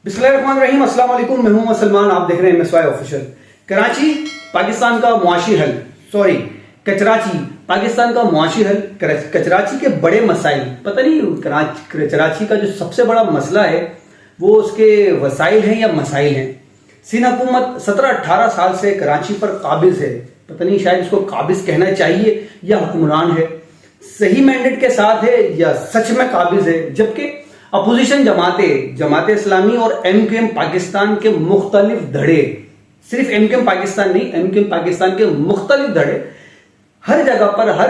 बिस्मिल्लाहिर्रहमानिर्रहीम, अस्सलाम वालेकुम। मैं हूं सलमान, आप देख रहे हैं MSY ऑफिशियल। कराची पाकिस्तान का मुआशी हल, कराची पाकिस्तान का मुआशी हल, कराची के बड़े मसाइल। पता नहीं कराची का जो सबसे बड़ा मसला है वो उसके वसाइल हैं या मसाइल हैं। सिंध हुकूमत 17-18 साल से कराची पर काबिज है। पता नहीं शायद इसको काबिज कहना चाहिए या हुक्मरान है, सही मैंडेट के साथ है या सच में काबिज है। जबकि अपोजिशन जमाते इस्लामी और MQM पाकिस्तान के मुख्तलिफ धड़े, सिर्फ MQM पाकिस्तान नहीं, MQM पाकिस्तान के मुख्तलिफ धड़े हर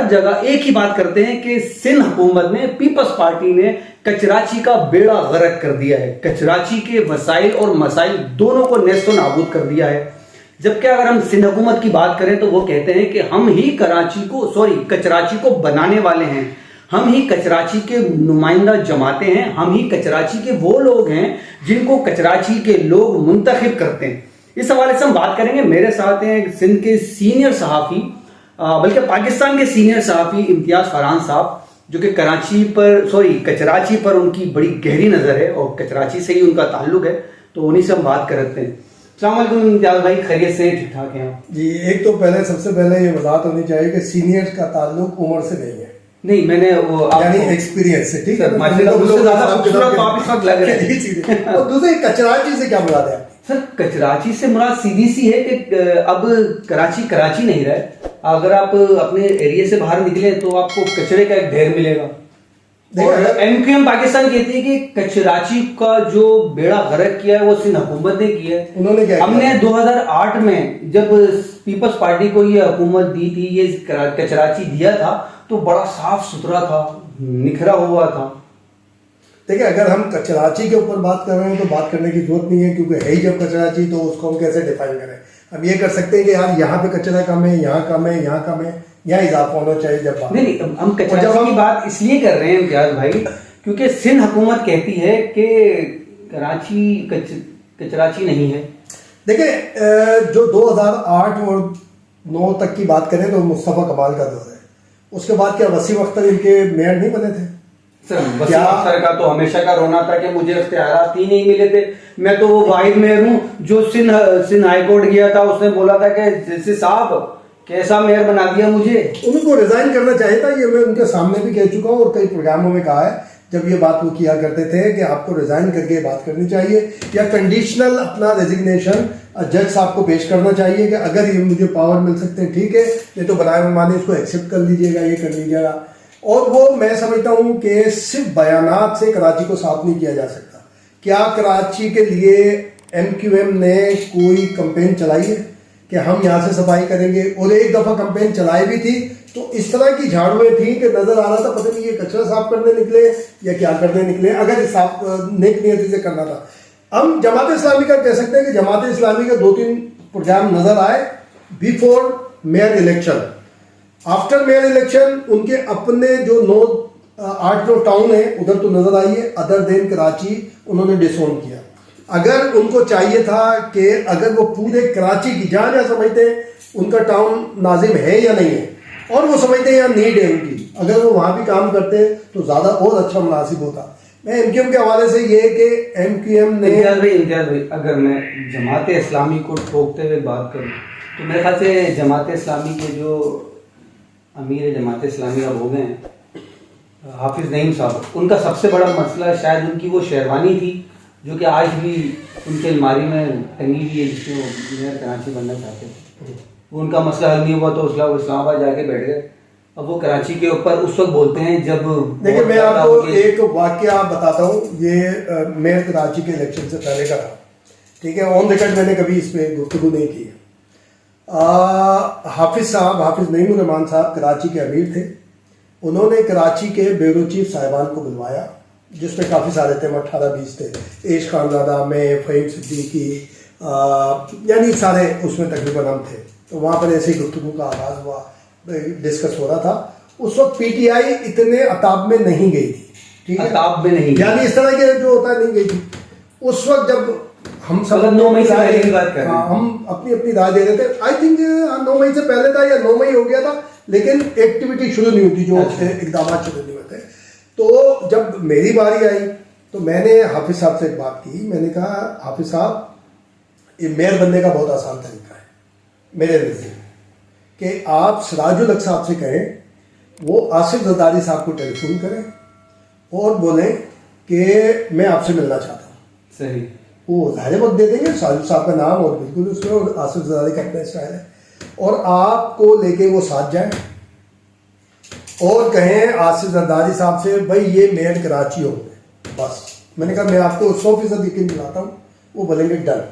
जगह एक ही बात करते हैं कि सिंध हुकूमत ने, पीपल्स पार्टी ने कराची का बेड़ा गर्क कर दिया है। कराची के वसाइल और मसाइल दोनों को नेस्तो नाबूद कर दिया है। जबकि अगर हम सिंध हुकूमत की बात करें तो वो कहते हैं कि हम ही कराची को बनाने वाले हैं, हम ही कराची के नुमाइंदा जमाते हैं, हम ही कराची के वो लोग हैं जिनको कराची के लोग मुंतखब करते हैं। इस हवाले से हम बात करेंगे। मेरे साथ हैं सिंध के सीनियर सहाफ़ी, बल्कि पाकिस्तान के सीनियर सहाफ़ी इम्तियाज़ फरहान साहब, जो कि कराची पर उनकी बड़ी गहरी नज़र है और कराची से ही उनका ताल्लुक है, तो उन्हीं से हम बात करते हैं। अस्सलाम वालेकुम इम्तियाज़ भाई, खैरियत से? ठीक ठाक हैं जी। एक तो सबसे पहले ये वजाहत होनी चाहिए कि सीनियर का ताल्लुक उम्र से नहीं है। नहीं, मैंने वो यानी एक्सपीरियंस से, ठीक है। लग रहे हैं। और दूसरे कराची से क्या मुराद है सर? कराची से मुराद सीधी सी है कि अब कराची नहीं रहे। अगर आप अपने एरिया से बाहर निकले तो आपको कचरे का एक ढेर मिलेगा। और MQM पाकिस्तान कहती है कि कराची का जो बेड़ा गर्क किया है वो सिंध हुकूमत ने किया है। उन्होंने क्या हमने 2008 में जब पीपल्स पार्टी को ये हुकूमत दी थी, ये कराची दिया था, तो बड़ा साफ सुथरा था, निखरा हुआ था। देखिए, अगर हम कराची के ऊपर बात कर रहे हैं तो बात करने की जरूरत नहीं है, क्योंकि है ही जब कराची तो उसको हम कैसे डिफाइन करें। हम ये कर सकते हैं कि यार यहाँ पे कचरा कम है, यहाँ कम है, यहाँ कम है, यहाँ इजाफा होना चाहिए। जब नहीं, हम कराची की बात इसलिए कर रहे हैं इम्तियाज भाई, क्योंकि सिंध हुकूमत कहती है कि कराची नहीं है। देखिए, जो 2008 और 9 तक की बात करें तो मुस्तफ़ा कमाल का दौर है। उसके बाद क्या वसीम अख्तर इनके मेयर नहीं बने थे? सर, वसीम अख्तर का तो हमेशा का रोना था कि मुझे इख्तियारात ही नहीं मिले थे। मैं तो वो वाहिद मेयर हूँ जो सिंध हाई कोर्ट गया था, उसने बोला था कि जैसे साहब कैसा मेयर बना दिया मुझे। उनको रिजाइन करना चाहिए था। ये मैं उनके सामने भी कह चुका हूँ और कई प्रोग्रामों में कहा है, जब ये बात वो किया करते थे कि आपको रिजाइन करके बात करनी चाहिए या कंडीशनल अपना रेजिग्नेशन जज साहब को पेश करना चाहिए कि अगर ये मुझे पावर मिल सकते हैं ठीक है, नहीं तो बनाए मनमाने इसको एक्सेप्ट कर लीजिएगा, ये कर लीजिएगा। और वो मैं समझता हूँ कि सिर्फ बयानात से कराची को साफ नहीं किया जा सकता। क्या कराची के लिए MQM ने कोई कैंपेन चलाई है कि हम यहाँ से सफाई करेंगे? और एक दफ़ा कैंपेन चलाई भी थी तो इस तरह की झाड़ुएं थी कि नजर आ रहा था पता नहीं ये कचरा साफ करने निकले या क्या करने निकले, अगर साफ नेक नियति से करना था। हम जमात इस्लामी का कह सकते हैं कि जमात इस्लामी के 2-3 प्रोग्राम नजर आए before mayor election. After mayor election उनके अपने जो 8 टाउन है उधर तो नजर आई है, अदर देन कराची उन्होंने डिसोन किया। अगर उनको चाहिए था कि अगर वो पूरे कराची की जहाँ समझते हैं उनका टाउन नाजिम है या नहीं है और वो समझते हैं यहाँ नीड है उनकी, अगर वो वहाँ भी काम करते तो ज़्यादा और अच्छा मुनासिब होता। मैं MQM के हवाले से ये कि MQM ने इम्तियाज भाई, अगर मैं जमात इस्लामी को ठोकते हुए बात करूँ तो मेरे ख्याल से जमात इस्लामी के जो अमीर जमात इस्लामी अब हो गए हैं हाफिज नईम साहब, उनका सबसे बड़ा मसला शायद उनकी वो शेरवानी थी जो कि आज भी उनके अलमारी में टंगी हुई है, जिसको मेयर कराची बनना चाहते थे। वो उनका मसला हल नहीं हुआ तो इस्लामाबाद जाके बैठ गए। अब वो कराची के ऊपर उस वक्त बोलते हैं जब, देखिए मैं आपको एक वाकया बताता हूँ। ये मेयर कराची के इलेक्शन से पहले का था, ठीक है। ऑन रिकॉर्ड मैंने कभी इस पर गुफ्तगू नहीं की है। हाफिज नईम रहमान साहब कराची के अमीर थे। उन्होंने कराची के ब्यूरो चीफ साहिबान को बुलवाया, जिसमें काफ़ी सारे थे, 18-20 थे। एश खानजादा में फ़हीम सिद्दीकी, यानी सारे उसमें तकरीबन हम थे। तो वहाँ पर ऐसे ही गुफ्तगू का आगाज़ हुआ, डिस्कस हो रहा था। उस वक्त PTI इतने अताब में नहीं गई थी, ठीक है, अताब में नहीं, यानी इस तरह के जो होता है नहीं गई थी। उस वक्त जब हम सब 9 मई से पहले की बात कर रहे हैं, हम अपनी राय दे रहे थे। आई थिंक 9 मई से पहले था या 9 मई हो गया था, लेकिन एक्टिविटी शुरू नहीं हुई थी, जो इकदाम शुरू नहीं हुए थे। तो जब मेरी बारी आई तो मैंने हाफिज साहब से एक बात की, मैंने कहा हाफिज साहब ये मेयर बनने का बहुत आसान तरीका है मेरे नज़रिए, कि आप सिराजुल हक साहब से कहें वो आसिफ जरदारी साहब को टेलीफोन करें और बोलें कि मैं आपसे मिलना चाहता हूँ। सही। वो ज़ाहिर वक्त दे देंगे, सिराजुल साहब का नाम और बिल्कुल उसमें, और आसिफ जरदारी का अपना स्टाइल है, और आपको लेके वो साथ जाएं और कहें आसिफ जरदारी साहब से भाई ये मेयर कराची होंगे बस। मैंने कहा मैं आपको 100% यकीन दिलाता हूँ वो बोलेंगे डन।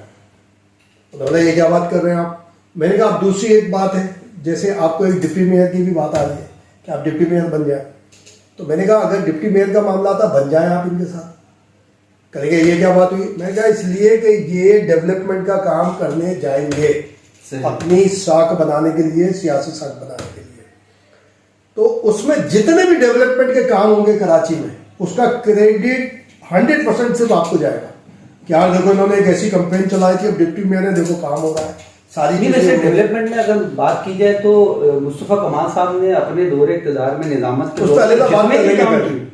उन्होंने ये क्या बात कर रहे हैं आप। मैंने कहा अब दूसरी एक बात है, जैसे आपको एक डिप्टी मेयर की भी बात आ रही है कि आप डिप्टी मेयर बन जाए, तो मैंने कहा अगर डिप्टी मेयर का मामला था बन जाए आप इनके साथ। कहेंगे ये क्या बात हुई। मैंने कहा इसलिए कि ये डेवलपमेंट का काम करने जाएंगे अपनी साख बनाने के लिए, सियासी साख बनाने के लिए, तो उसमें जितने भी डेवलपमेंट के काम होंगे कराची में उसका क्रेडिट 100% सिर्फ आपको जाएगा। क्या देखो इन्होंने एक ऐसी कंपेन चलाई थी, अब डिप्टी मेयर ने देखो काम हो रहा है सारी नहीं। वैसे डेवलपमेंट में अगर बात की जाए तो मुस्तफा कमाल साहब ने अपने दौरे इक़्तिदार में निजामत उस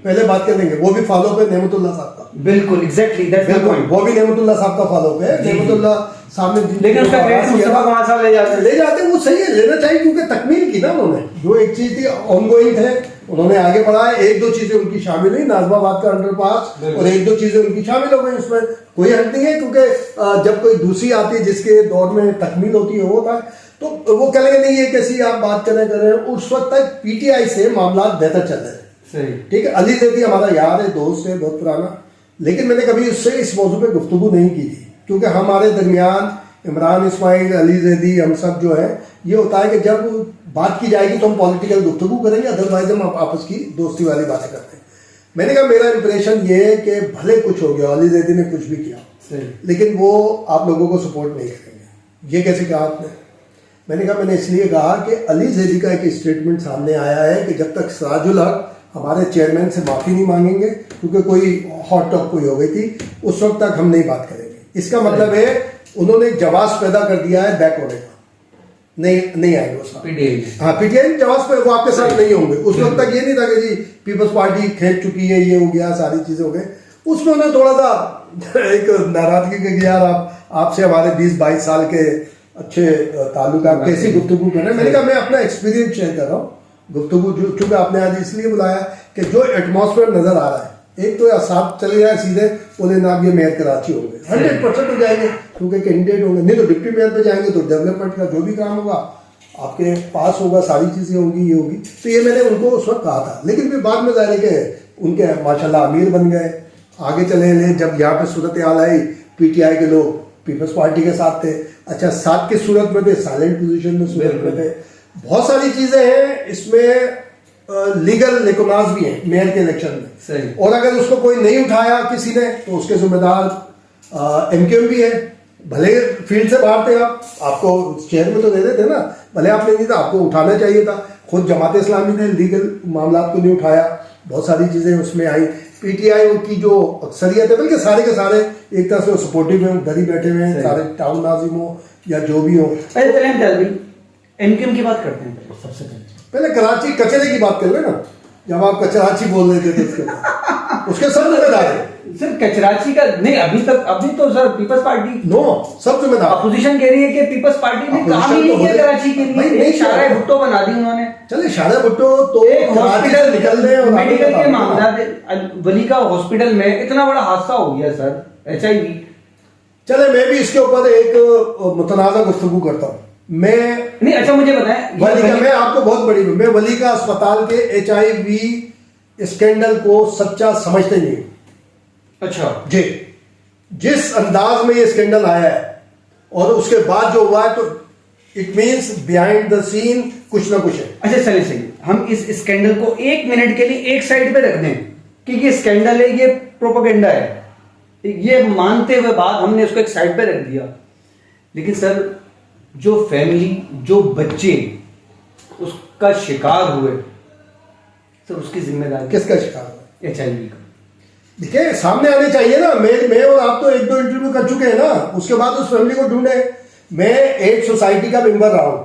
पहले बात कर लेंगे, वो भी फॉलो पे नेमतुल्लाह साहब का। बिल्कुल एग्जैक्टली दैट्स द पॉइंट। वो भी नेमतुल्लाह साहब का फॉलो पे है। नेमतुल्लाह साहब ने लेकिन उसका क्रेडिट मुस्तफा कमाल साहब ले जाते वो सही है, लेना चाहिए, क्योंकि तकमील की ना उन्होंने, जो एक चीज थी ऑनगोइंग थे उन्होंने आगे बढ़ाया, एक दो चीजें उनकी शामिल हुई, नाजमाबाद का अंडरपास और एक दो चीजें उनकी शामिल हो गई, उसमें कोई हट नहीं है, क्योंकि जब कोई दूसरी आती है जिसके दौर में तकमील होती है वो होता है, तो वो कहेंगे नहीं ये कैसी आप बात कर रहे हैं। उस वक्त तक पीटीआई से मामला बेहतर चल रहे थे, ठीक है। अली जैदी हमारा यार है, दोस्त है बहुत पुराना, लेकिन मैंने कभी उससे इस मौजू पे गुफ्तगू नहीं की थी, क्योंकि हमारे दरमियान इमरान इस्माइल, अली जैदी, हम सब जो है ये होता है कि जब बात की जाएगी तो हम पॉलिटिकल गुफ्तगू करेंगे, अदरवाइज हम आपस की दोस्ती वाली बातें करते हैं। मैंने कहा मेरा इंप्रेशन ये है कि भले कुछ हो गया, अली जैदी ने कुछ भी किया, लेकिन वो आप लोगों को सपोर्ट नहीं करेंगे। ये कैसे कहा आपने। मैंने कहा मैंने इसलिए कहा कि अली जैदी का एक स्टेटमेंट सामने आया है कि जब तक सिराजुल हक हमारे चेयरमैन से माफ़ी नहीं मांगेंगे, क्योंकि कोई हॉट टॉप कोई हो गई थी, उस वक्त तक हम नहीं बात करेंगे। इसका मतलब है उन्होंने एक जवाब पैदा कर दिया है बैक होने का, नहीं आएंगे उसका पीटीआई। हाँ पीटीआई जवाब पे वो आपके साथ नहीं होंगे। उस वक्त तक ये नहीं था कि जी पीपल्स पार्टी खेल चुकी है, ये हो गया, सारी चीजें हो गई। उसमें उन्हें थोड़ा सा एक नाराजगी कि यार आपसे हमारे 20-22 साल के अच्छे ताल्लुक, आप कैसी गुफ्तगू कर रहे हैं। मैंने कहा मैं अपना एक्सपीरियंस शेयर कर रहा हूँ, गुफ्तगू चूंकि आपने आज इसलिए बुलाया कि जो एटमॉस्फेयर नजर आ रहा है, एक तो साथ चले जाए सीधे बोले ना ये मेयर कराची होंगे 100% हो जाएंगे, क्योंकि कैंडिडेट होंगे, नहीं तो डिप्टी मेयर पे जाएंगे तो डेवलपमेंट का जो भी काम होगा आपके पास होगा, सारी चीजें होंगी, ये होगी। तो ये मैंने उनको उस वक्त कहा था, लेकिन फिर बाद में जाने के उनके माशाल्लाह अमीर बन गए, आगे चले गए। जब यहाँ पे सूरत हाल आई, पीटीआई के लोग पीपल्स पार्टी के साथ थे, अच्छा साथ की सूरत में थे, साइलेंट पोजीशन में सूरत में थे। बहुत सारी चीजें हैं इसमें, लीगल लेकुनाज भी हैं मेयर के इलेक्शन में, और अगर उसको कोई नहीं उठाया किसी ने तो उसके जिम्मेदार एमक्यूएम भी है। भले फील्ड से बाहर थे आप, आपको चेयर में तो दे देते ना, भले आपने नहीं था, आपको उठाना चाहिए था। खुद जमात इस्लामी ने लीगल मामला को नहीं उठाया, बहुत सारी चीजें उसमें आई। पीटीआई की जो अक्सरियत है, बल्कि सारे के सारे एक तरह से सपोर्टिव हैं, उधर ही बैठे हुए हैं, सारे टाउन नाजिम हो या जो भी हो। एमक्यूएम की बात करते हैं सबसे पहले कराची कचरे की बात कर ले ना, जब आप कचराची बोल रहे थे उसके सब जिम्मेदार है। सर कचराची का नहीं, अभी तो सर पीपल्स पार्टी नो सब जिम्मेदार। अपोजिशन कह रही है कि पीपल्स पार्टी ने काम ही नहीं किया कराची के लिए, एक शारा भुट्टो बना दी उन्होंने। चले शारा भुट्टो तो हॉस्पिटल निकलने और मेडिकल के मामला वली का हॉस्पिटल में इतना बड़ा हादसा हो गया सर, HIV। चले मैं भी इसके ऊपर एक मुतनाज़ा गुफ्तगू करता हूँ। मैं नहीं, अच्छा मुझे बताएं, मैं आपको बहुत बड़ी, मैं वली का अस्पताल के HIV स्कैंडल को सच्चा समझते नहीं। अच्छा जी, जिस अंदाज में ये स्कैंडल आया है और उसके बाद जो हुआ है, तो it means behind the scene कुछ ना कुछ है। अच्छा चलिए सही, हम इस स्कैंडल को 1 मिनट के लिए एक साइड पे रख दें, क्योंकि ये स्कैंडल है, ये प्रोपेगेंडा है, ये मानते हुए बाद हमने उसको एक साइड पे रख दिया। लेकिन सर जो फैमिली, जो बच्चे उसका शिकार हुए, सर उसकी जिम्मेदारी किसका शिकार हुआ? HIV का। देखिए सामने आने चाहिए ना। मैं और आप तो 1-2 इंटरव्यू कर चुके हैं ना, उसके बाद उस फैमिली को ढूंढे। मैं एक सोसाइटी का मेंबर रहा हूँ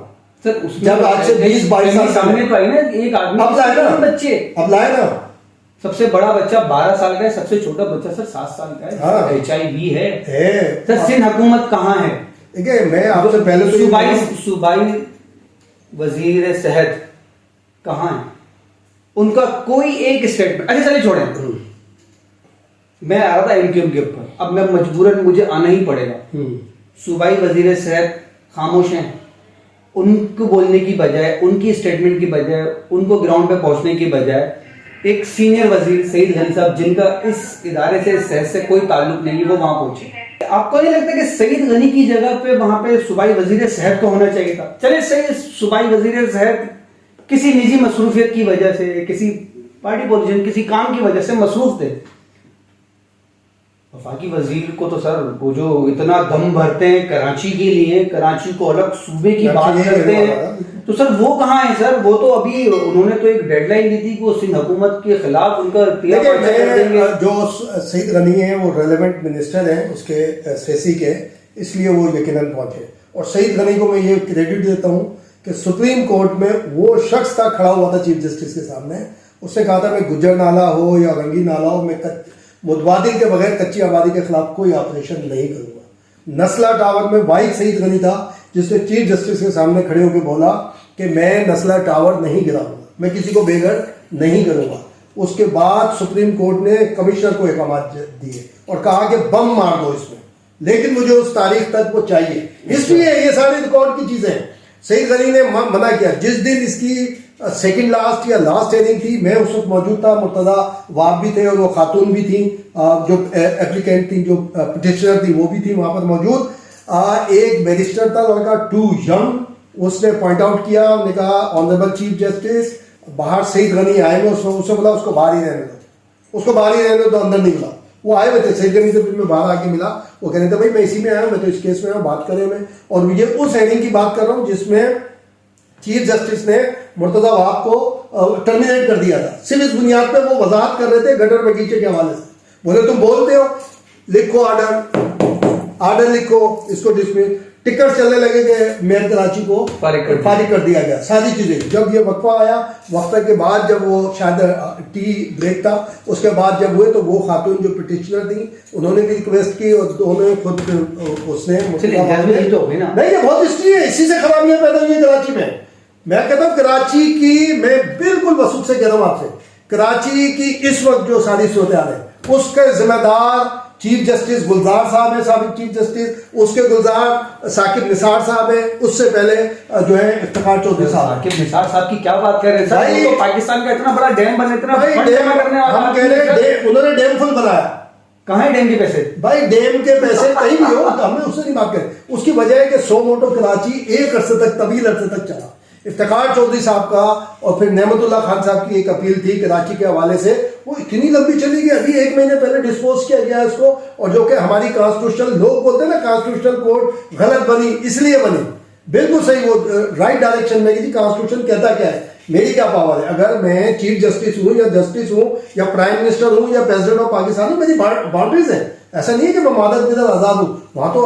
सर, जब आज से 20-22 साल सामने तो आई ना एक आदमी, अब लाए ना बच्चे, अब लाए ना सबसे बड़ा बच्चा 12 साल का है, सबसे छोटा बच्चा सर 7 साल का है। हाँ। HIV है है सर। सिंध हुकूमत कहाँ है? देखिए, मैं आपसे पहले तो सूबाई वजीर सेहत कहाँ है? उनका कोई एक स्टेटमेंट। अच्छा चलिए छोड़ें, मैं आ रहा था MQM के ऊपर, अब मैं मजबूरन मुझे आना ही पड़ेगा। सूबाई वजीर सेहत खामोश हैं। उनको बोलने की बजाय, उनकी स्टेटमेंट की बजाय, उनको ग्राउंड पे पहुंचने की बजाय एक सीनियर वजीर सईद गनी साहब, जिनका इस इदारे से, सेहत से कोई ताल्लुक नहीं है, वो वहां पहुंचे। आपको नहीं लगता कि सईद गनी की जगह पे वहां पे सूबाई वजीर सेहत को होना चाहिए था? चले सही, सूबाई वजीर सेहत किसी निजी मसरूफियत की वजह से, किसी पार्टी पोजीशन, किसी काम की वजह से मसरूफ थे। वफाकी वजीर को तो सर वो जो इतना दम भरते हैं कराची के लिए, कराची को अलग सूबे की बात करते हैं, तो सर वो कहाँ है सर? वो तो अभी उन्होंने तो एक डेडलाइन दी थी कि वो सिंध हुकूमत के खिलाफ उनका जो सईद गनी है वो रेलेवेंट मिनिस्टर हैं उसके सेसी के, इसलिए वो यकीनन पहुंचे। और सईद गनी को मैं ये क्रेडिट देता हूँ कि सुप्रीम कोर्ट में वो शख्स था, खड़ा हुआ था चीफ जस्टिस के सामने, उसने कहा था मैं गुज्जर नाला हो या रंगी नाला हो, मैं मुतबादिल के बगैर कच्ची आबादी के खिलाफ कोई ऑपरेशन नहीं करूंगा। नस्ला टावर में वाहिद सईद गनी था जिसने चीफ जस्टिस के सामने खड़े होकर बोला कि मैं नस्ला टावर नहीं गिराऊंगा, मैं किसी को बेघर नहीं करूंगा। उसके बाद सुप्रीम कोर्ट ने कमिश्नर को अहकामात दिए और कहा कि बम मार दो इसमें, लेकिन मुझे उस तारीख तक वो चाहिए। इसलिए ये सारी रिकॉर्ड की चीजें हैं। सईद गनी ने मना किया। जिस दिन इसकी सेकंड लास्ट या लास्ट हेयरिंग थी, मैं उस वक्त मौजूद था, मुर्तजा वाब भी थे और वो खातून भी थी, जो एप्लीकेंट थी, जो पिटिशनर थी वो भी थी वहां पर मौजूद। एक बैरिस्टर था लड़का, टू यंग, उसने पॉइंट आउट किया, उन्होंने कहा ऑनरेबल चीफ जस्टिस, बाहर सईद गनी आएंगे, उससे बोला उसको बाहर ही रहने दो, उसको बाहर ही रहने दो, तो अंदर नहीं मिला। वो आए हुए थे सईद गनी से, फिर मैं बाहर आके मिला, वो कह रहे थे भाई मैं इसी में आया हूँ, मैं तो इस केस में आया, बात करें मैं। और ये उस हेयरिंग की बात कर रहा हूँ जिसमें चीफ जस्टिस ने मुर्तजा वाब को टर्मिनेट कर दिया था, सिर्फ इस बुनियाद पे वो वजाहत कर रहे थे गटर बगीचे के हवाले से। बोले तुम बोलते हो, लिखो आर्डर लिखो, इसको डिसमिस। टिकट चलने लगे कि मेयर कराची को फारिग कर दिया गया, सारी चीजें। जब ये वक्फा आया, वक्फे के बाद जब वो शायद टी ब्रेक था, उसके बाद जब हुए तो वो खातून जो पिटिशनर थी उन्होंने भी रिक्वेस्ट की और दोनों खुद उसने नहीं, ये बहुत हिस्ट्री है, इसी से खराबियां पैदा हुई कराची में। मैं कहता हूँ कराची की, मैं बिल्कुल वसूख से कह रहा हूँ आपसे, कराची की इस वक्त जो सारी सूरत है उसके जिम्मेदार चीफ जस्टिस गुलजार साहब है, साबिक चीफ जस्टिस, उसके गुलजार साकिब निसार साहब है, उससे पहले जो है इफ्तिखार चौधरी साहब। साकिब निसार साहब की क्या बात कर रहे हैं सर? तो पाकिस्तान का इतना बड़ा डैम बने, इतना भाई डैम करने वाला, हम कह रहे हैं उन्होंने डैम फुल बनाया। कहाँ है डैम के पैसे? भाई डैम के पैसे कहीं भी हो, हमने उससे नहीं बात करें। उसकी वजह है कि सो मोटो कराची एक अरसे तक, तवील अरसे तक चला। इफ्तिखार चौधरी साहब का और फिर नेमतुल्लाह खान साहब की एक अपील थी कराची के हवाले से, वो इतनी लंबी चली गई, अभी 1 महीने पहले डिस्पोज किया गया इसको। और जो कि हमारी कॉन्स्टिट्यूशनल, लोग बोलते हैं ना कॉन्स्टिट्यूशनल कोर्ट गलत बनी, इसलिए बनी, बिल्कुल सही, वो राइट डायरेक्शन में गई। कॉन्स्टिट्यूशन कहता क्या है, मेरी क्या पावर है? अगर मैं चीफ जस्टिस हूँ या जस्टिस हूँ या प्राइम मिनिस्टर हूँ या प्रेसिडेंट ऑफ पाकिस्तान हूँ, मेरी बाउंड्रीज है। ऐसा नहीं है कि मैं मादक बिदर आजाद हूँ। वहां तो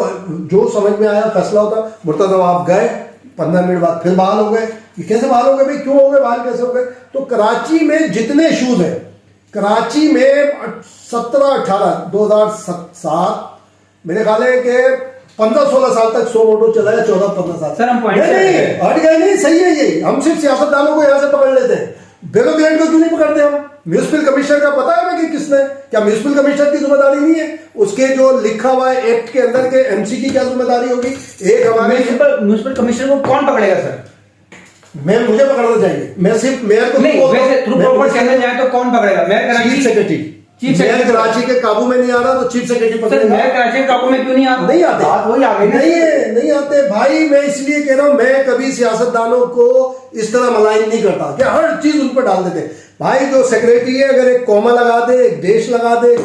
जो समझ में आया फैसला होता। मुर्तजा वाब गए, 15 मिनट बाद फिर बहाल हो गए। ये कैसे बहाल हो गए भाई, क्यों हो गए बहाल, कैसे हो गए? तो कराची में जितने इशूज हैं, कराची में 2007 मेरे ख्याल है कि 15-16 साल तक सो मोटो चला है, 14-15 साल। सर हम पॉइंट हट गए नहीं, सही है ये। हम सिर्फ सियासतदानों को यहाँ से पकड़ लेते हैं, ब्यूरोक्रेट को क्यों नहीं पकड़ते हम? म्यूनिसिपल कमिश्नर का पता है ना कि किसने, क्या म्यूनिसिपल कमिश्नर की जिम्मेदारी नहीं है? उसके जो लिखा हुआ है एक्ट के अंदर के एमसी की क्या जिम्मेदारी होगी? एक हमारे म्यूनिसिपल कमिश्नर को कौन पकड़ेगा सर? मुझे पकड़ना चाहिए, मैं सिर्फ मेयर को नहीं, वैसे थ्रू प्रॉपर चैनल जाए तो कौन पकड़ेगा? Mayor Karachi, chief secretary. Mayor Karachi के काबू में नहीं आ रहा तो चीफ सेक्रेटरी पकड़ेगा। मेयर कराची के काबू में क्यों नहीं आता? नहीं आते, बात वही आ गई। नहीं आते भाई। मैं इसलिए कह रहा हूं, मैं कभी सियासतदानों को इस तरह मलाइन नहीं करता कि हर चीज उन पर डाल देते। भाई जो सेक्रेटरी है, अगर एक कॉमा लगा दे, एक डेश लगा दे,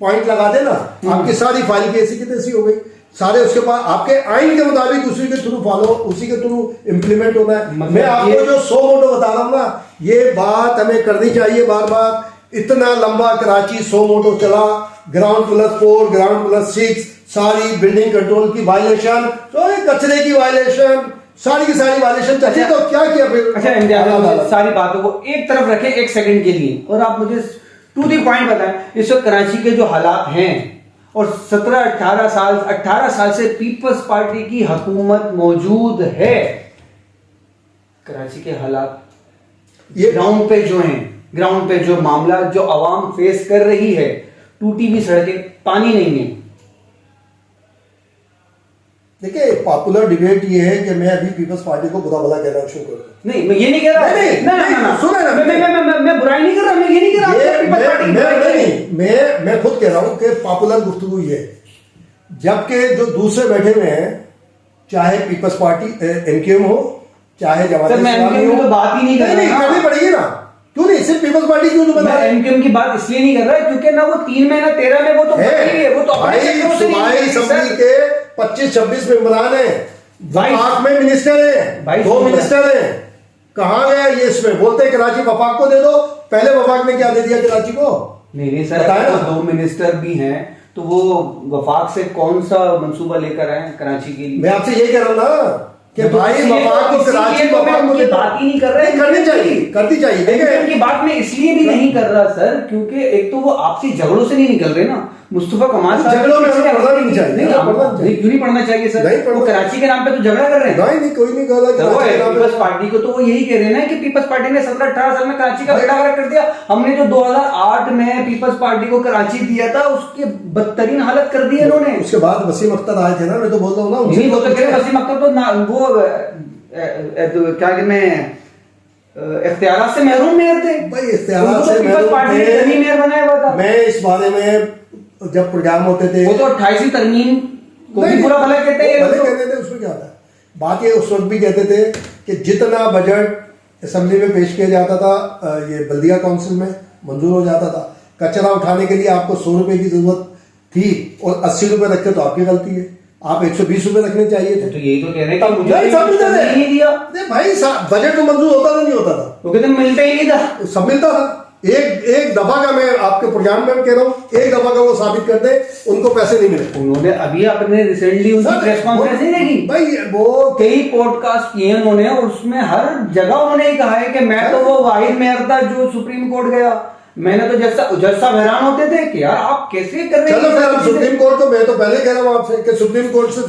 पॉइंट लगा दे ना, आपकी सारी फाइल कैसी की तैसी हो गई। सारे उसके पास आपके आइन के मुताबिक उसी के थ्रू फॉलो, उसी के थ्रू इंप्लीमेंट होना है। मैं आपको जो सो मोटो बता रहा हूं ना, ये बात हमें करनी चाहिए बार बार। इतना लंबा कराची सो मोटो चला, ग्राउंड +4, ग्राउंड +6, सारी बिल्डिंग कंट्रोल की वायलेशन, तो कचरे की वायलेशन, सारी की सारी वायलेशन चली। तो क्या किया फिर? अच्छा, सारी बातों को एक तरफ रखें 1 सेकंड के लिए, और आप मुझे टू दी पॉइंट बताएं, इस वक्त कराची के जो हालात हैं, और 18 साल से पीपल्स पार्टी की हुकूमत मौजूद है, कराची के हालात ये ग्राउंड पे जो मामला जो आवाम फेस कर रही है, टूटी हुई सड़कें, पानी नहीं है। देखिए, पॉपुलर डिबेट ये है कि मैं अभी पीपल्स पार्टी को बुरा भला कहना शुरू कर दूं। नहीं, मैं ये नहीं कह रहा। नहीं, सुने ना, मैं बुराई नहीं कर रहा, मैं ये नहीं कह रहा पीपल्स पार्टी की बुराई कर रही है। मैं खुद कह रहा हूं कि पॉपुलर गुफ्तगू ये है, जबकि जो दूसरे बैठे हुए हैं, चाहे पीपल्स पार्टी एमकेएम हो, चाहे जमात सर, मैं इस्लामी एमकेएम हो, की तो बात ही नहीं कर रहा। करनी पड़ेगी ना, क्यों नहीं? सिर्फ पीपल्स पार्टी क्यों नहीं बना? मैं एमकेएम की बात इसलिए नहीं कर रहा क्योंकि ना वो 3 में ना 13 में वो तो है, वो तो अपने चक्करों से नहीं सूबाई असेंबली के 25-26 मेंबरान हैं, वफाक में मिनिस्टर हैं, 2 मिनिस्टर हैं, कहां गया ये? इसमें बोलते हैं कराची वफाक को दे दो, पहले वफाक ने क्या दे दिया कराची को? नहीं सर, तो 2 मिनिस्टर भी हैं, तो वो वफाक से कौन सा मंसूबा लेकर आए कराची के लिए? मैं आपसे ये कह रहा हूं ना कि भाई वफाक को कराची वफाक को बात ही नहीं कर रहे, करनी चाहिए। उनकी बात में इसलिए भी नहीं कर रहा सर, क्योंकि एक तो वो आपसी झगड़ों से नहीं निकल रहे ना। मुस्तफा कमाल साहब झगड़ों में हमें पढ़ना नहीं चाहिए। नहीं, क्यों नहीं पढ़ना चाहिए सर? वो कराची के नाम पे तो झगड़ा कर रहे हैं। नहीं, कोई नहीं कर रहा। पीपल्स पार्टी को तो वो यही कह रहे हैं कि पीपल्स पार्टी ने 17-18 साल में कराची का बेड़ा गर्क कर दिया। हमने जो 2008 में पीपल्स पार्टी को कराची दिया था, उसकी बदतरीन हालत कर दी इन्होंने। उसके बाद वसीम अख्तर आए थे ना, मैं तो बोल रहा हूँ ना, नहीं, वो तो कह रहे वसीम अख्तर तो वो क्या कहते हैं, इख्तियारात से महरूम मेयर थे भाई, इख्तियारात से पीपल्स पार्टी ने जमीन मेयर बनाया हुआ था। मैं इस बारे में जब प्रोग्राम होते थे, वो तो 28वीं तरमीम को भी पूरा भला कहते हैं, भले कहते थे, उसमें क्या था? बात ये उस वक्त भी कहते थे कि जितना बजट असेंबली में पेश किया जाता था, ये बल्दिया काउंसिल में मंजूर हो जाता था, कचरा उठाने के लिए आपको 100 रुपए की जरूरत थी और 80 रुपए रखे तो आपकी गलती है, आप 120 रुपए रखने चाहिए थे। तो यही तो कह रहे हैं कि मुझे नहीं दिया भाई, बजट तो मंजूर होता था नहीं होता था, तो कहते मिलता ही नहीं था, सब मिलता था। एक दफा का, मैं आपके प्रोग्राम में कह रहा हूँ, एक दफा का वो साबित कर दे उनको पैसे नहीं मिले। उन्होंने अभी अपने रिसेंटली उनकी प्रेस कॉन्फ्रेंस नहीं देखी भाई, वो कई पॉडकास्ट किए उन्होंने, और उसमें हर जगह उन्होंने कहा है कि मैं तो वो वाहिद मेयर था जो सुप्रीम कोर्ट गया। मैंने तो जज साहब हैरान होते थे कि यार आप कैसे कर रहे हैं। चलो फिर हम सुप्रीम कोर्ट को, मैं तो पहले कह रहा हूँ आपसे कि सुप्रीम कोर्ट से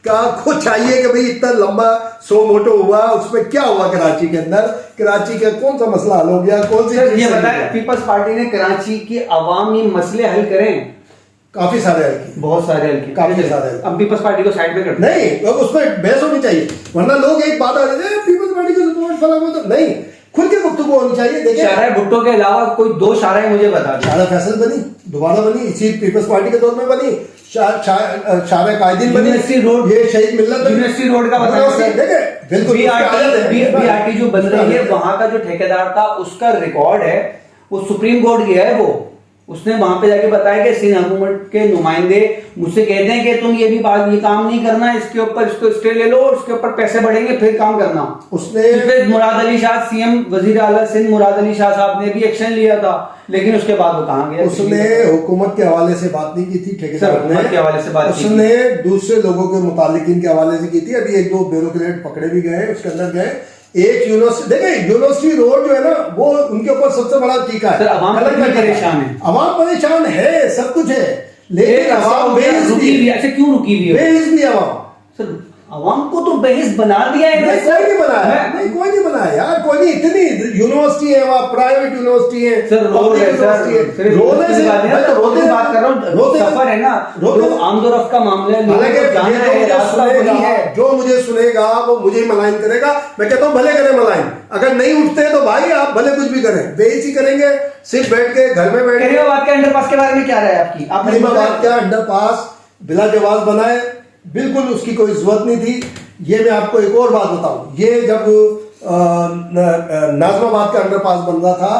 क्या कुछ चाहिए कि भाई इतना लंबा 100 मोटो हुआ, उसमें क्या हुआ कराची के अंदर? कराची का कौन सा मसला हल हो गया? कौन सी ये बताया पीपल्स पार्टी ने कराची के अवामी मसले हल करें? काफी सारे हल किए, बहुत सारे हल किए, काफी सारे। अब पीपल्स पार्टी को साइड में कर नहीं, उसमें बहस होनी चाहिए, वरना लोग एक बात आ जाते हैं पीपल्स पार्टी को सपोर्ट फला, नहीं, खुल के गुफ्तगू होनी चाहिए। देखिए, शाहराह भुट्टो के अलावा कोई 2 शाहराएं मुझे बता दें। शाहराह फैसल बनी, दोबारा बनी, इसी पीपल्स पार्टी के दौर में बनी। शाहराह कायदीन बनी, यूनिवर्सिटी रोड, ये शहीद मिल्लत यूनिवर्सिटी रोड का बताया, बिल्कुल बीआरटी जो बन रही है, वहां का जो ठेकेदार था उसका रिकॉर्ड है, वो सुप्रीम कोर्ट गया है, वो उसने वहां पे जाके बताया कि सिंध हुकूमत के नुमाइंदे मुझसे कहते हैं कि तुम ये काम नहीं करना, इसके ऊपर इसको स्टे ले लो, उसके ऊपर पैसे बढ़ेंगे फिर काम करना। उसने मुराद अली शाह, सीएम वजीर आला सिंध मुराद अली शाह साहब ने भी एक्शन लिया था, लेकिन उसके बाद वो कहां गया? उसने हुकूमत के हवाले से बात नहीं की थी, ठेकेदार ने के हवाले से बात उसने दूसरे लोगों के मुतालिकीन के हवाले से की थी। अभी 1-2 ब्यूरोक्रेट पकड़े भी गए, उसके अंदर गए। एक यूनिवर्सिटी, देखिए यूनिवर्सिटी रोड जो है ना, वो उनके ऊपर सबसे बड़ा टीका है। अवाम परेशान है, अवाम परेशान है, सब कुछ है, लेकिन अवाम बेहिस भी है। ऐसे क्यों रुकी हुई है? बेहिस भी अवाम, सर अवाम को तो बेहिस बना दिया है। नहीं, कोई नहीं बनाया, नहीं कोई नहीं बनाया यार, कोई नहीं। इतनी यूनिवर्सिटी है वहाँ, प्राइवेट यूनिवर्सिटी है, सर रोड है, सर रोने से बात कर रहा हूँ, सफर है ना, लोग आमदोरफ्त का मामला है, जो मुझे सुनेगा वो मुझे मलाइन करेगा। मैं कहता हूँ भले करें मलाइन, अगर नहीं उठते तो भाई आप भले कुछ भी करें, बेइज्जती करेंगे, सिर्फ बैठ के घर में बैठ के। बात के अंडरपास के बारे में क्या राय आपकी? आपने बात क्या अंडरपास बिला जवाब बनाए, बिल्कुल उसकी कोई जरूरत नहीं थी। ये मैं आपको एक और बात बताऊं, ये जब नाजमाबाद का अंडरपास बन रहा था,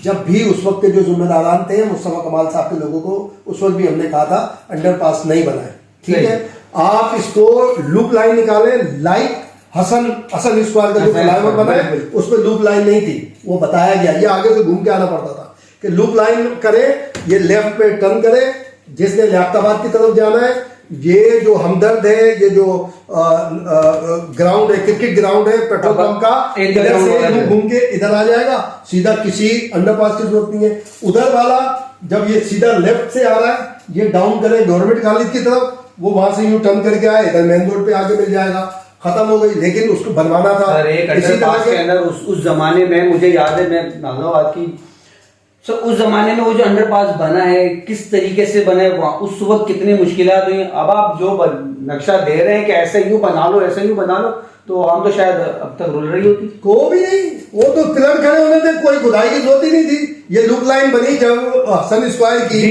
जब भी उस वक्त के जो जिम्मेदारान थे मुस्तफा कमाल साहब के लोगों को, उस वक्त भी हमने कहा था अंडरपास नहीं बनाए, ठीक है? आप इसको लूप लाइन निकालें, लाइक हसन स्क्वायर का जो फ्लाईओवर बना है उसमें लूप लाइन नहीं थी, वो बताया गया। ये आगे से घूम के आना पड़ता था कि लूप लाइन करें, ये लेफ्ट पे टर्न करे, जिसने लियाकताबाद की तरफ जाना है ये जो हमदर्द है, ये जो ग्राउंड है, क्रिकेट ग्राउंड है पेट्रोल पंप का, इधर से घूम के इधर आ जाएगा सीधा, किसी अंडरपास की जरूरत नहीं है। उधर वाला जब ये सीधा लेफ्ट से आ रहा है, ये डाउन करे गवर्नमेंट कॉलेज की तरफ, वो वहां से यूं टर्न करके आए, इधर मेन रोड पे आके मिल जाएगा, खत्म हो गई। लेकिन उसको बनवाना था सर, एक इसी तरह अंडरपास के अंदर उस जमाने में मुझे याद है, मैं नाज़ाबाद की सर, उस जमाने में वो जो अंडरपास बना है किस तरीके से बना है, उस वक्त कितनी मुश्किलात हुई। अब आप जो नक्शा दे रहे हैं कि ऐसे यूं बना लो, ऐसे यूं बना लो, तो हम तो शायद अब तक रुल रही होती। को भी नहीं, वो तो पिलर खड़े होने थे, कोई खुदाई की जरूरत ही नहीं थी। ये लुक लाइन बनी जब हसन स्क्वायर की,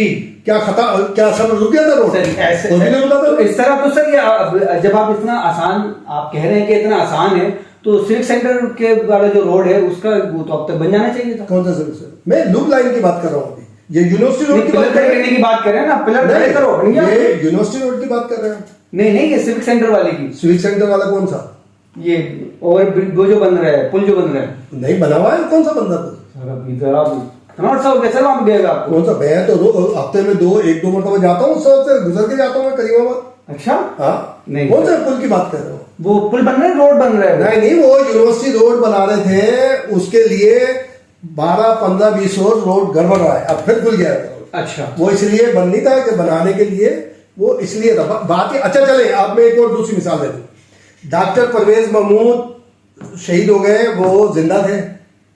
क्या सब रुक गया था रोड? ऐसे तो भी नहीं रुका था। इस तरह तो सर, ये जब आप इतना आसान आप कह रहे हैं कि इतना आसान है, तो सिविक सेंटर के वाला जो रोड है उसका वो तो अब तक बन जाना चाहिए था। कौन सा सर्विस? मैं लुक लाइन की बात कर रहा हूँ अभी, ये यूनिवर्सिटी रोड की बात कर रहे हैं। की बात कर रहे हैं ना, पिलर खड़े करो। ये यूनिवर्सिटी रोड की बात कर रहे हैं। नहीं, ये सिविक सेंटर वाले की। सिविक सेंटर वाला कौन सा? ये और वो जो बन रहा है, पुल जो बन रहा है, नहीं बना हुआ है। कौन सा बन रहा था? आप गए आपको? कौन सा? मैं तो हफ्ते में एक दो मरतबा जाता हूँ, सबसे गुजर के जाता हूँ मैं करीमाबाद। अच्छा, हाँ, नहीं, कौन सा पुल की बात कर रहे हो? वो पुल बन रहा है, रोड बन रहा है। नहीं, वो यूनिवर्सिटी रोड बना रहे थे, उसके लिए 12, 15, 20 रोड गड़बड़ रहा है, अब फिर खुल गया। अच्छा, वो इसलिए बन नहीं था कि बनाने के लिए, वो इसलिए था बात। अच्छा चले, आप मैं एक और दूसरी मिसाल दे दूं। डॉक्टर परवेज महमूद शहीद हो गए, वो जिंदा थे,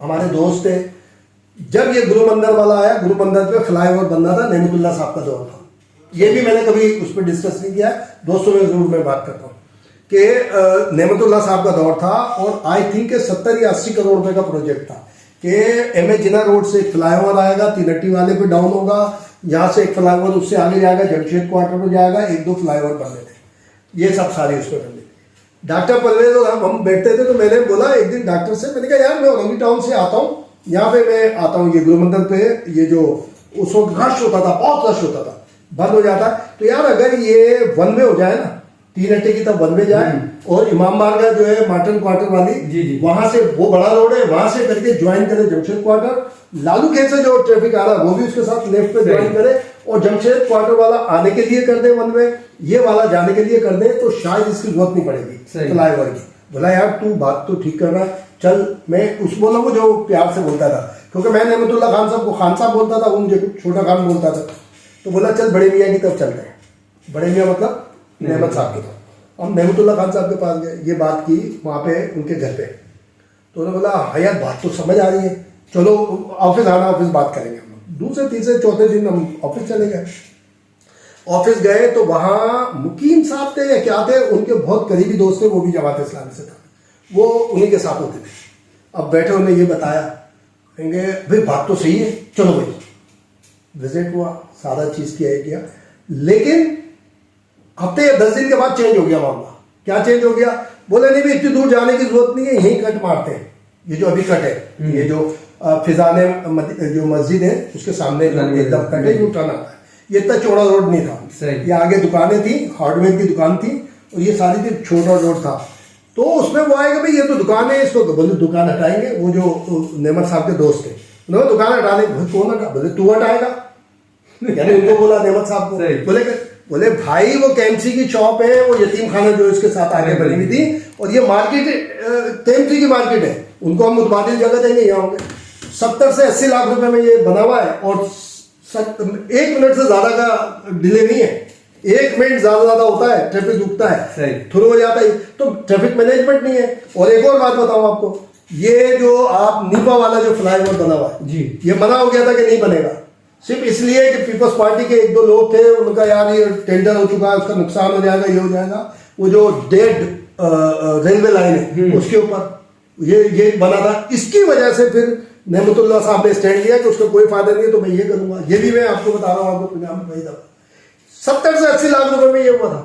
हमारे दोस्त थे। जब ये गुरु मंदिर वाला आया, गुरु मंदिर पे फ्लाईओवर बनना था, नेमतुल्लाह साहब का दौर था। ये भी मैंने कभी उस पर डिस्कस नहीं किया, दोस्तों में जरूर मैं बात करता हूँ कि नेमतुल्लाह साहब का दौर था, और आई थिंक 70 या 80 करोड़ रुपए का प्रोजेक्ट था कि एम.ए. जिना रोड से एक फ्लाईओवर आएगा, तीनट्टी वाले पे डाउन होगा, यहाँ से एक फ्लाईओवर उससे आगे जाएगा, जमशेद क्वार्टर पर जाएगा, 1-2 फ्लाईओवर बनने थे, ये सब सारी उसमें बनने थे। डॉक्टर परवेज और हम बैठते थे, तो मैंने बोला एक दिन डॉक्टर से, मैंने कहा यार मैं औरंगी टाउन से आता हूँ, यहाँ पे मैं आता हूँ, ये गुरु मंदिर पे ये जो उस वक्त रश होता था, बहुत रश होता था, बंद हो जाता है, तो यार अगर ये वन वे हो जाए ना, 3 अट्टे की तब वन वे जाए, और इमाम बारगाह जो है मार्टन क्वार्टर वाली, वहां से वो बड़ा रोड है, वहां से करके ज्वाइन करे जमशेद क्वार्टर, लालू खेत से जो ट्रैफिक आ रहा है वो भी उसके साथ लेफ्ट पे ज्वाइन करे, और जमशेद क्वार्टर वाला आने के लिए कर दे वन वे, ये वाला जाने के लिए कर दे, तो शायद इसकी जरूरत नहीं पड़ेगी फ्लाईओवर की। बोला यार तू बात तो ठीक कर रहा है, चल। मैं उस बोला वो जो प्यार से बोलता था, क्योंकि मैं नेमतुल्लाह खान साहब को खान साहब बोलता था, वो मुझे छोटा खान बोलता था, तो बोला चल बड़े मियाँ की तरफ चलते हैं। बड़े मियाँ मतलब नेमत साहब की तरफ। हम नेमतुल्लाह खान साहब के पास गए, ये बात की वहाँ पे उनके घर पे, तो उन्होंने बोला हाँ यार बात तो समझ आ रही है, चलो ऑफिस आना, ऑफिस बात करेंगे हम। दूसरे तीसरे चौथे दिन हम ऑफिस चले गए। ऑफिस गए तो वहाँ मुकीम साहब थे या क्या थे, उनके बहुत करीबी दोस्त थे, वो भी जमात इस्लामी से था, वो उन्हीं के साथ होते थे। अब बैठे उन्हें ये बताया, कहेंगे भाई बात तो सही है, चलो भाई। विजिट हुआ, सारा चीज़ किया, लेकिन हफ्ते या 10 दिन के बाद चेंज हो गया मामला। क्या चेंज हो गया? बोले नहीं भाई इतनी दूर जाने की जरूरत नहीं है, यहीं कट मारते हैं, ये जो अभी कट है, ये जो फिजाने जो मस्जिद है उसके सामने एकदम कट है, जो टर्न आता है, ये इतना चौड़ा रोड नहीं था, ये आगे दुकानें थी, हार्डवेयर की दुकान थी, और ये सारी थी छोटा रोड था। तो उसमें वो आएगा भाई ये तो दुकान है, इसको बोले दुकान हटाएंगे। वो जो नेमत साहब के दोस्त थे उन्होंने दुकान हटा दी। कौन हटा? बोले तू हटाएगा, यानी उनको बोला नेमत साहब को। बोले भाई वो केएमसी की शॉप है, वो यतीम खाना जो इसके साथ आगे बनी हुई थी, और ये मार्केट केएमसी की मार्केट है, उनको हम मुतबादिल जगह देंगे, यहाँ होंगे। 70 से 80 लाख रुपए में ये बना हुआ है, और 1 मिनट से ज्यादा का डिले नहीं है, 1 मिनट ज्यादा होता है, ट्रैफिक रुकता है, थ्रू हो जाता है, तो ट्रैफिक मैनेजमेंट नहीं है। और एक और बात बताऊं आपको, ये जो आप नीपा वाला जो फ्लाईओवर बना हुआ है जी, ये मना हो गया था कि नहीं बनेगा, सिर्फ इसलिए कि पीपल्स पार्टी के 1-2 लोग थे, उनका यार ये टेंडर हो चुका है, उसका नुकसान हो जाएगा, ये हो जाएगा। वो जो डेड रेलवे लाइन है उसके ऊपर ये बना था, इसकी वजह से फिर नेमतुल्लाह साहब ने स्टैंड लिया कि उसका कोई फायदा नहीं है, तो मैं ये करूंगा। ये भी मैं आपको बता रहा हूँ, आपको पंजाब में वही था, 70 से 80 लाख रुपए में ये हुआ था।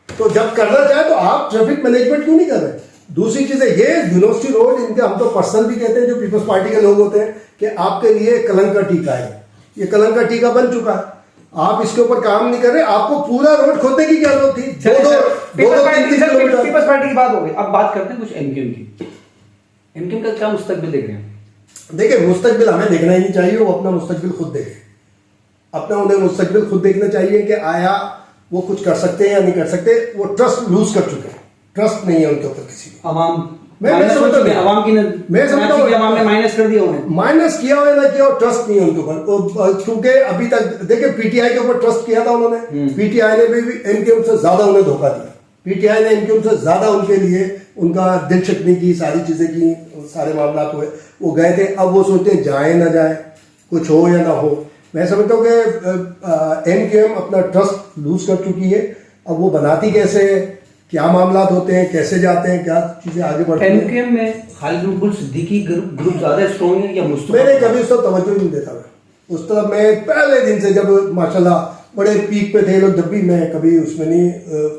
तो जब करना चाहे तो आप ट्रैफिक मैनेजमेंट क्यों नहीं कर रहे? दूसरी चीज है, ये यूनिवर्सिटी रोड, इनके हम तो पर्सन भी कहते हैं जो पीपल्स पार्टी के लोग होते हैं, कि आपके लिए कलंक का टीका है, ये कलंक का टीका बन चुका है, आप इसके ऊपर काम नहीं कर रहे। आपको पूरा रोड खोदने की क्या जरूरत थी? 2-3 किलोमीटर। पीपल्स पार्टी की बात हो गई, अब बात करते हैं कुछ एमक्यूएम की। एमक्यूएम का क्या मुस्तकबिल देख रहे हैं? देखिए, मुस्तकबिल हमें देखना ही नहीं चाहिए, वो अपना मुस्तकबिल खुद देखे। अपना उन्हें मुस्तकबिल खुद देखना चाहिए कि आया वो कुछ कर सकते हैं या नहीं कर सकते, वो ट्रस्ट लूज कर चुके हैं, ट्रस्ट नहीं है उनके ऊपर किसी को। अवाम मैं माइनस हो समझता चुके हैं, हूं। अवाम की मैं समझता हूं। अवाम ने माइनस कर दिया उन्हें। माइनस किया हो या ना किया हो, ट्रस्ट नहीं है उनके ऊपर, क्योंकि अभी तक देखिए पीटीआई के ऊपर ट्रस्ट किया था उन्होंने, पीटीआई ने भी एमकेएम से ज्यादा उन्हें धोखा दिया, पीटीआई ने एमकेएम से ज्यादा उनके लिए उनका दिल चटनी की, सारी चीजें की, सारे मामला हुए, वो गए थे। अब वो सोचते हैं जाए ना जाए, कुछ हो या ना हो। मैं समझता हूँ कि एमकेएम अपना ट्रस्ट लूज कर चुकी है। अब वो बनाती कैसे है, क्या मामला होते हैं, कैसे जाते हैं, क्या चीजें आगे बढ़ती हैं। एमकेएम में खालिद मकबूल सिद्दीकी ग्रुप ज्यादा स्ट्रॉन्ग है या मुस्तफा? मैंने कभी उस तरफ तवज्जो ही नहीं देता मैं उस तरफ। मैं पहले दिन से जब माशाल्लाह बड़े पीक पे थे लोग, जब भी मैं कभी उसमें नहीं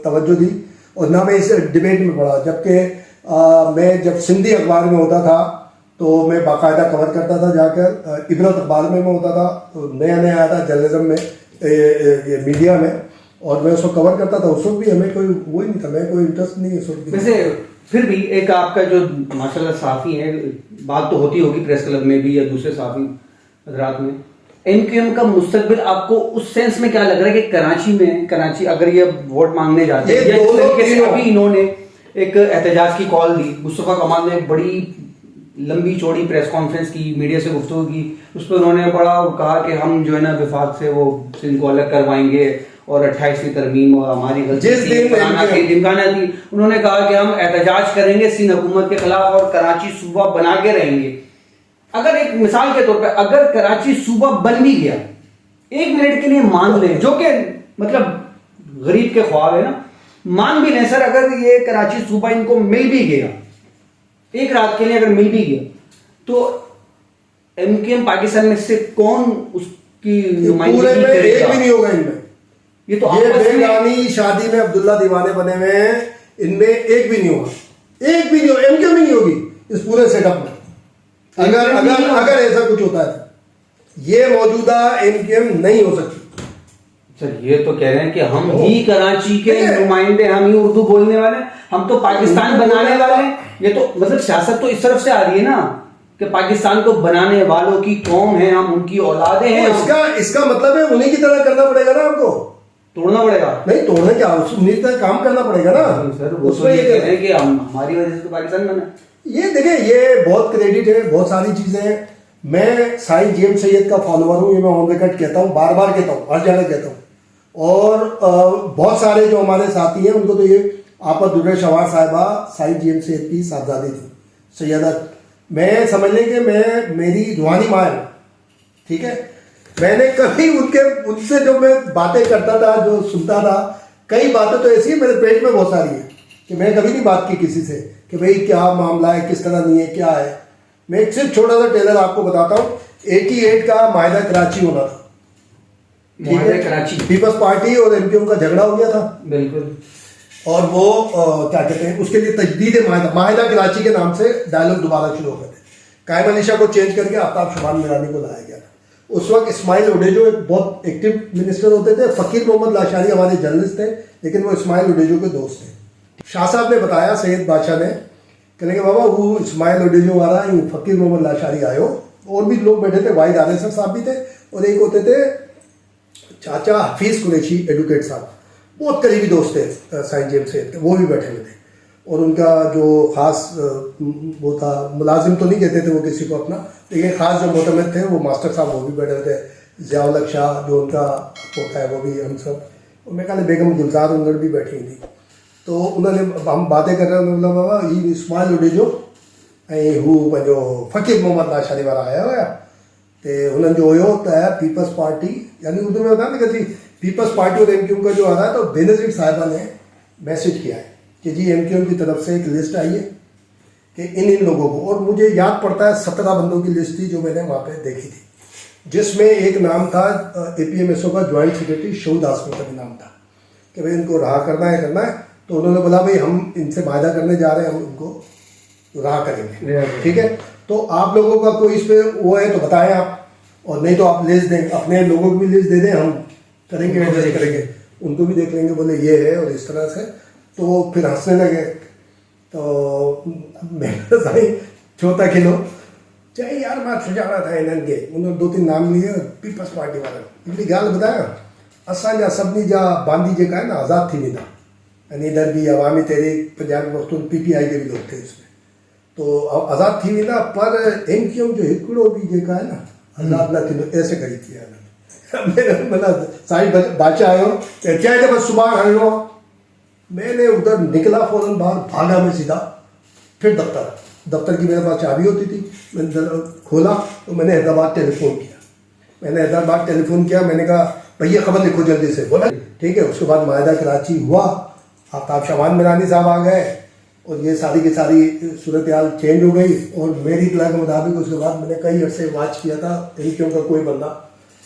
तवज्जो दी और ना मैं इस डिबेट में पढ़ा। जबकि मैं जब सिंधी अखबार में होता था तो मैं बाकायदा कवर करता था जाकर, इबरत अखबार में मैं होता था, तो नया नया आया था जर्नलिज्म में, ये मीडिया में, और मैं उसको कवर करता था। उस वक्त भी हमें कोई वो ही नहीं था, मैं कोई इंटरेस्ट नहीं है उस वक्त भी। वैसे फिर भी एक आपका जो माशाल्लाह साफी है, बात तो होती होगी प्रेस क्लब में भी या दूसरे साफी हजरात में, एमक्यूएम का मुस्तकबिल आपको उस सेंस में क्या लग रहा है कि कराची अगर ये वोट मांगने जाते हैं, जिस तरीके से अभी इन्होंने एक एहतजाज की कॉल दी, मुस्तफा कमाल ने बड़ी लंबी चौड़ी प्रेस कॉन्फ्रेंस की, मीडिया से गुफ्तगू की, उस पर उन्होंने बड़ा कहा कि हम जो है ना विफाक से वो सिंध को अलग करवाएंगे और 28वीं तरमीम और हमारी गलती दिमकाना थी। उन्होंने कहा कि हम एहतजाज करेंगे सिंध हुकूमत के खिलाफ और कराची सूबा बना के रहेंगे। अगर एक मिसाल के तौर पे अगर कराची सूबा बन भी गया, एक मिनट के लिए मान लें, जो कि मतलब गरीब के ख्वाब है ना, मान भी लें सर, अगर ये कराची सूबा इनको मिल भी गया, एक रात के लिए अगर मिल भी गया, तो एमकेएम पाकिस्तान में से कौन उसकी नुमाइंदगी करेगा? एक भी नहीं होगा इनमें। ये तो ये बेगानी शादी में अब्दुल्ला दीवाने बने हुए हैं, इनमें एक भी नहीं होगा, एक भी नहीं होगा, एमकेएम भी नहीं होगी इस पूरे सेटअप में। अगर अगर अगर ऐसा कुछ होता है, ये मौजूदा एमकेएम नहीं हो सकती। सर ये तो कह रहे हैं कि हम ही कराची के नुमाइंदे, हम ही उर्दू बोलने वाले, हम तो पाकिस्तान बनाने वाले हैं। ये तो मतलब सियासत तो इस तरफ से आ रही है ना कि पाकिस्तान को बनाने वालों की कौम है, हम उनकी औलादे हैं। इसका मतलब है उन्हीं की तरह करना पड़ेगा ना, आपको तोड़ना पड़ेगा। नहीं तोड़ने क्या, उन्हीं तरह काम करना पड़ेगा ना सर। वो तो ये कह रहे हैं कि हमारी वजह से तो पाकिस्तान बना। ये देखिए, ये बहुत क्रेडिट है, बहुत सारी चीजें हैं। मैं साईं जेम सैयद का फॉलोअर हूँ, ये मैं ऑन रिकॉर्ड कहता हूँ, बार बार कहता हूँ, हर जगह कहता हूँ। और बहुत सारे जो हमारे साथी हैं उनको तो ये आपा दुर्रे शवार साहिबा साईं जेम सैयद की साहबजादी थी, सैयदा। मैं समझ लें कि मैं मेरी रूहानी माँ है, ठीक है। मैंने कभी उनसे जो मैं बातें करता था, जो सुनता था, कई बातें तो ऐसी है मेरे पेट में बहुत सारी है कि मैं कभी नहीं बात की किसी से कि भाई क्या मामला है, किस तरह नहीं है, क्या है। मैं एक सिर्फ छोटा सा टेलर आपको बताता हूँ। 88 का माहिदा कराची होना था, ठीक है, कराची पीपल्स पार्टी और एमकेएम का झगड़ा हो गया था, बिल्कुल। और वो क्या कहते हैं, उसके लिए तजदीद माहिदा कराची के नाम से डायलॉग दोबारा शुरू हो गए थे। कायम अली शाह को चेंज करके आफ्ताब शुभान मिरानी को लाया गया था। उस वक्त इस्माइल ओडेजो एक बहुत एक्टिव मिनिस्टर होते थे, फकीर मोहम्मद लाशारी हमारे जर्नलिस्ट थे, लेकिन वो इस्माइल ओडेजो के दोस्त थे। शाह साहब ने बताया, सैयद बादशाह ने, कहने बाबा वो इस्माइल ओडेजो वाला फकीर मोहम्मद लाशारी आयो, और भी लोग बैठे थे, वाहिद आरेसर साहब भी थे, और एक होते थे चाचा हफीज कुरैशी एडवोकेट साहब, बहुत करीबी दोस्त थे साईं जेम सैयद के, वो भी बैठे हुए थे। और उनका जो खास वो था, मुलाजिम तो नहीं कहते थे वो किसी को अपना, लेकिन खास जो मोतमद थे वो मास्टर साहब, वो भी बैठे हुए थे। ज़ियाउल हक शाह जो उनका पोता है वो भी, हम सब, और मैं कहते बेगम गुलजार उंगड़ भी बैठी हुई थी। तो उन्होंने, हम बातें कर रहे हैं, उन्होंने बोला बाबा ये इस्माइल ओडेजो ऐं हू पंहिंजो फ़कीर मोहम्मद लाशारी वारा आया हुआ, तो उन्होंने जो हुयो त पीपल्स पार्टी, यानी उर्दू में बताया ना कि पीपल्स पार्टी और एमक्यूएम का जो आ रहा है, तो बेनज़ीर साहिबा ने मैसेज किया है कि जी एमक्यूएम की तरफ से एक लिस्ट आई है कि इन लोगों को, और मुझे याद पड़ता है 17 बंदों की लिस्ट थी जो मैंने वहाँ पे देखी थी, जिसमें एक नाम था APMSO का ज्वाइंट सेक्रेटरी शहूद आसमी का भी नाम था कि भाई इनको रहा करना है। तो उन्होंने बोला भाई हम इनसे वायदा करने जा रहे हैं, हम उनको रहा करेंगे, ठीक है। तो आप लोगों का कोई इस पर वो है तो बताएं आप, और नहीं तो आप लिस्ट दें, अपने लोगों की भी लिस्ट दे दें, हम करेंगे, एडजस्ट करेंगे, उनको भी देख लेंगे। बोले ये है, और इस तरह से तो फिर हंसने लगे। तो मैं साई चौथा किलो चाहे यार मैं सुझाना था इन्हें के, उन्होंने 2-3 नाम लिए, पीपल्स पार्टी वाला इतनी गाल बताया। असांजा सभिनी जा बांदी जेका है ना आज़ाद थी वेंदा, यानी इधर भी अवामी तहरीक पंजाब वक्त PPI के भी लोग थे इसमें, तो आज़ाद थी वेंदा, पर MQM जो हिकिड़ो भी जेका है ना आज़ाद न थींदो, ऐसे करी थी यार मेरे मतलब साईं बादशाह आयो चाहे तो बस सुबह हलणो, मैंने उधर निकला फौरन बाहर, भागा में सीधा, फिर दफ्तर की मेरे पास चाबी होती थी, मैंने खोला तो मैंने हैदराबाद टेलीफोन किया, मैंने कहा भैया खबर लिखो जल्दी से, बोला ठीक है। उसके बाद मायदा कराची हुआ, आफ्ताब शबान मिरानी साहब आ गए और ये सारी की सारी सूरत हाल चेंज हो गई, और मेरी इतला के मुताबिक उसके बाद मैंने कई अर्से वाच किया था, MQM का कोई बंदा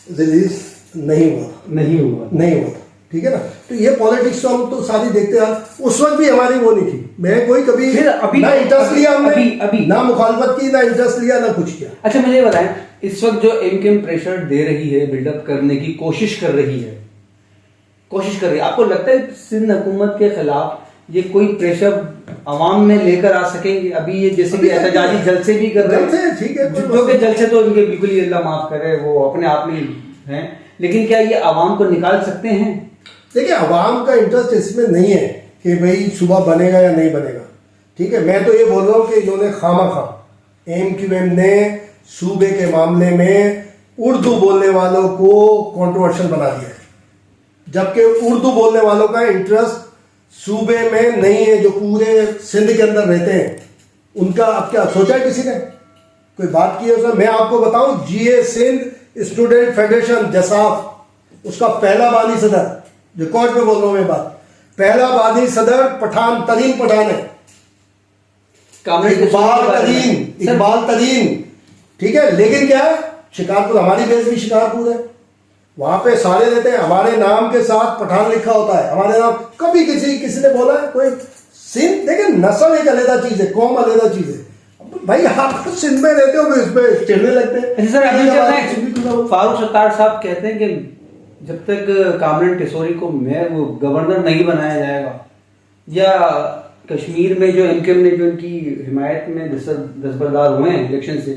रिलीज नहीं हुआ था, ठीक है ना। तो ये पॉलिटिक्स तो हम तो सारी देखते हैं, उस वक्त भी हमारी वो नहीं थी, मैं कोई कभी ना इंटरेस्ट लिया हमने, ना मुखालफत की, ना इंटरेस्ट लिया, ना कुछ किया। अच्छा मुझे बताएं, इस वक्त जो MQM प्रेशर दे रही है, बिल्डअप करने की कोशिश कर रही है, आपको लगता है सिंध हुकूमत के खिलाफ ये कोई प्रेशर अवाम में लेकर आ सकेंगे? अभी ये जैसे कि एहतजाजी जलसे भी कर रहे हैं, ठीक है, जो कि जलसे तो इनके बिल्कुल ही अल्लाह माफ करे वो अपने आप में हैं, लेकिन क्या ये अवाम को निकाल सकते हैं? देखिए अवाम का इंटरेस्ट इसमें नहीं है कि भाई सुबह बनेगा या नहीं बनेगा, ठीक है। मैं तो ये बोल रहा हूँ कि इन्होंने खामा MQM ने सूबे के मामले में उर्दू बोलने वालों को कंट्रोवर्शियल बना दिया है, जबकि उर्दू बोलने वालों का इंटरेस्ट सूबे में नहीं है, जो पूरे सिंध के अंदर रहते हैं उनका। अब क्या सोचा है किसी ने, कोई बात की है उसने? मैं आपको बताऊं, GA सिंध स्टूडेंट फेडरेशन जसाफ, उसका पहला बानी सदर, रिकॉर्ड पे बोल रहा हूं मैं बात, पहला बानी सदर तरीन पठान है, इकबाल तरीन, ठीक है। लेकिन क्या है, शिकारपुर, हमारी बेस भी शिकारपुर है, वहां पे सारे रहते हैं, हमारे नाम के साथ पठान लिखा होता है, हमारे नाम। कभी किसी ने बोला है कोई सिंध? देखिए नस्ल एक अलग चीज है, कौम अलग चीज है। भाई आप सिंध में रहते हो, इस पे चिढ़ने लगते हैं। सर फारूक सत्तार साहब कहते हैं कि जब तक कामरान टिसोरी को वो गवर्नर नहीं बनाया जाएगा, या कश्मीर में जो MQM ने जो इनकी हिमायत में दस्तबरदार हुए हैं इलेक्शन से,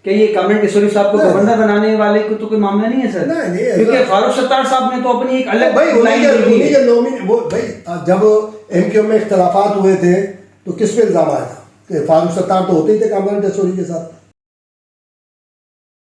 क्या ये कामरान टिसोरी साहब को गवर्नर बनाने वाले को तो कोई मामला नहीं है सर? नहीं, क्योंकि फारूक सत्तार साहब ने तो अपनी एक अलग भाई जब MQM में इख्तलाफात हुए थे तो किस पे इल्जाम आया था कि फारूक सत्तार तो होते ही थे कामरान टिसोरी के साथ।